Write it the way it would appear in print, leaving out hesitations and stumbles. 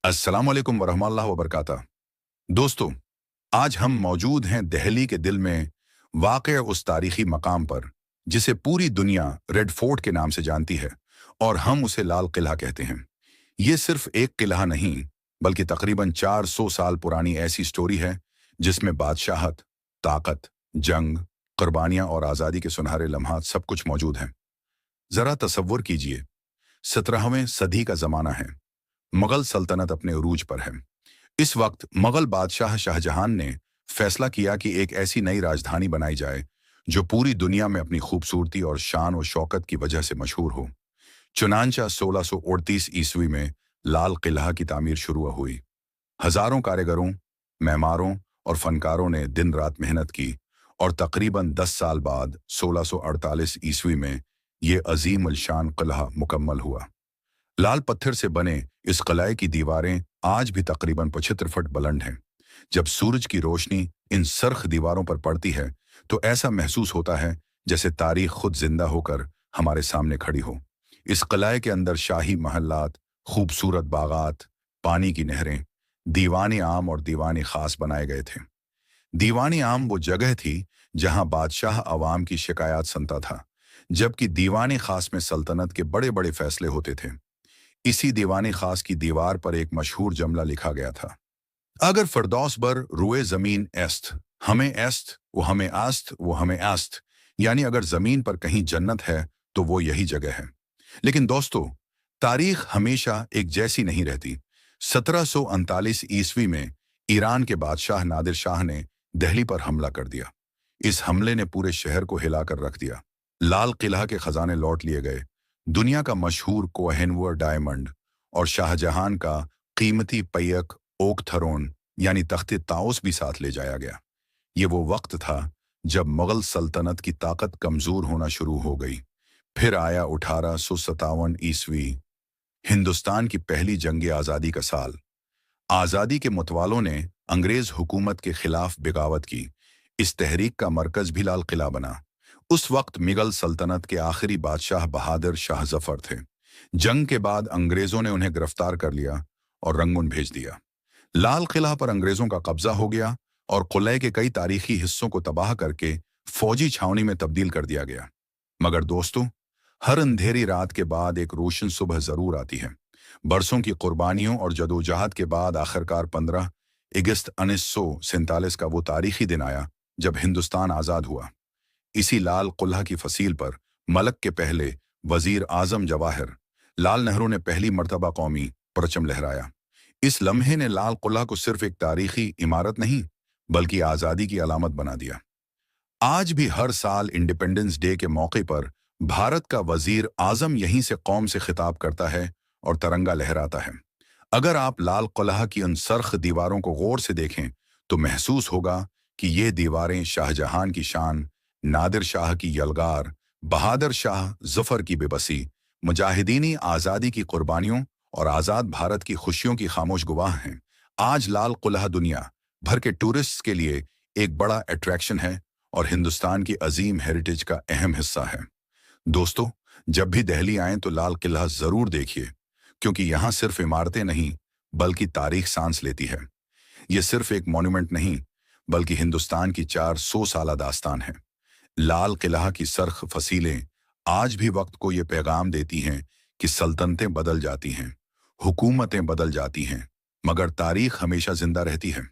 अस्सलाम वालेकुम वरहमतुल्लाहि वबरकातुहू। दोस्तों, आज हम मौजूद हैं दिल्ली के दिल में वाक़ उस तारीख़ी मकाम पर जिसे पूरी दुनिया रेड फोर्ट के नाम से जानती है और हम उसे लाल किला कहते हैं। ये सिर्फ एक किला नहीं बल्कि तकरीबन 400 साल पुरानी ऐसी स्टोरी है जिसमें बादशाहत, ताकत, जंग, कुर्बानियाँ और आज़ादी के सुनहरे लम्हात सब कुछ मौजूद हैं। ज़रा तसव्वुर कीजिए, 17वीं सदी का ज़माना है। मुगल सल्तनत अपने उरूज पर है। इस वक्त मुगल बादशाह शाहजहां ने फैसला किया कि एक ऐसी नई राजधानी बनाई जाए जो पूरी दुनिया में अपनी खूबसूरती और शान और शौकत की वजह से मशहूर हो। चुनांचा 1638 ईस्वी में लाल किला की तामीर शुरू हुई। हजारों कारीगरों, मेमारों और फनकारों ने दिन रात मेहनत की और तकरीबन 10 साल बाद 1648 ईस्वी में ये अजीम अलशान किला मुकम्मल हुआ। लाल पत्थर से बने इस किले की दीवारें आज भी तकरीबन 75 फुट बुलंद हैं। जब सूरज की रोशनी इन सरख दीवारों पर पड़ती है तो ऐसा महसूस होता है जैसे तारीख खुद जिंदा होकर हमारे सामने खड़ी हो। इस किले के अंदर शाही महल्लात, खूबसूरत बागात, पानी की नहरें, दीवान आम और दीवान खास बनाए गए थे। दीवान आम वो जगह थी जहां बादशाह अवाम की शिकायत सुनता था, जबकि दीवान खास में सल्तनत के बड़े बड़े फैसले होते थे। इसी दीवानी खास की दीवार पर एक मशहूर जुमला लिखा गया था, अगर फरदौस बर रुए जमीन एस्त, हमें एस्त वो हमें आस्त वो हमें आस्त, यानी अगर जमीन पर कहीं जन्नत है तो वो यही जगह है। लेकिन दोस्तों, तारीख हमेशा एक जैसी नहीं रहती। 1739 ईस्वी में ईरान के बादशाह नादिर शाह ने दिल्ली पर हमला कर दिया। इस हमले ने पूरे शहर को हिलाकर रख दिया। लाल किला के खजाने लौट लिए गए, दुनिया का मशहूर कोहिनूर डायमंड और शाहजहां का कीमती पैयक ओक थरोन यानी तख्ते ताउस भी साथ ले जाया गया। ये वो वक्त था जब मुगल सल्तनत की ताकत कमजोर होना शुरू हो गई। फिर आया 1857 ईस्वी, हिंदुस्तान की पहली जंग आज़ादी का साल। आज़ादी के मुतवालों ने अंग्रेज हुकूमत के खिलाफ बगावत की। इस तहरीक का मरकज भी लाल किला बना। उस वक्त मुगल सल्तनत के आखिरी बादशाह बहादुर शाह जफर थे। जंग के बाद अंग्रेजों ने उन्हें गिरफ्तार कर लिया और रंगून भेज दिया। लाल किला पर अंग्रेजों का कब्जा हो गया और किले के कई तारीखी हिस्सों को तबाह करके फौजी छावनी में तब्दील कर दिया गया। मगर दोस्तों, हर अंधेरी रात के बाद एक रोशन सुबह जरूर आती है। बरसों की कुर्बानियों और जदोजहद के बाद आखिरकार 15 अगस्त 1947 का वो तारीखी दिन आया जब हिंदुस्तान आज़ाद हुआ। इसी लाल किला की फसील पर मलक के पहले वजीर आजम जवाहर लाल नेहरू ने पहली मर्तबा कौमी परचम लहराया। इस लम्हे ने लाल किला को सिर्फ एक तारीखी इमारत नहीं बल्कि आज़ादी की अलामत बना दिया। आज भी हर साल इंडिपेंडेंस डे के मौके पर भारत का वजीर आजम यहीं से कौम से खिताब करता है और तिरंगा लहराता है। अगर आप लाल किला की उन सरख दीवारों को गौर से देखें तो महसूस होगा कि ये दीवारें शाहजहां की शान, नादिर शाह की यलगार, बहादुर शाह जफर की बेबसी, मुजाहिदीनी आज़ादी की कुर्बानियों और आज़ाद भारत की खुशियों की खामोश गवाह हैं। आज लाल किला दुनिया भर के टूरिस्ट्स के लिए एक बड़ा अट्रैक्शन है और हिंदुस्तान की अजीम हेरिटेज का अहम हिस्सा है। दोस्तों, जब भी दिल्ली आएं तो लाल किला जरूर देखिए, क्योंकि यहाँ सिर्फ इमारतें नहीं बल्कि तारीख सांस लेती है। ये सिर्फ एक मॉन्यूमेंट नहीं बल्कि हिंदुस्तान की 400 साला दास्तान है। लाल किला की सरख फसीलें आज भी वक्त को ये पैगाम देती हैं कि सल्तनतें बदल जाती हैं, हुकूमतें बदल जाती हैं, मगर तारीख हमेशा जिंदा रहती है।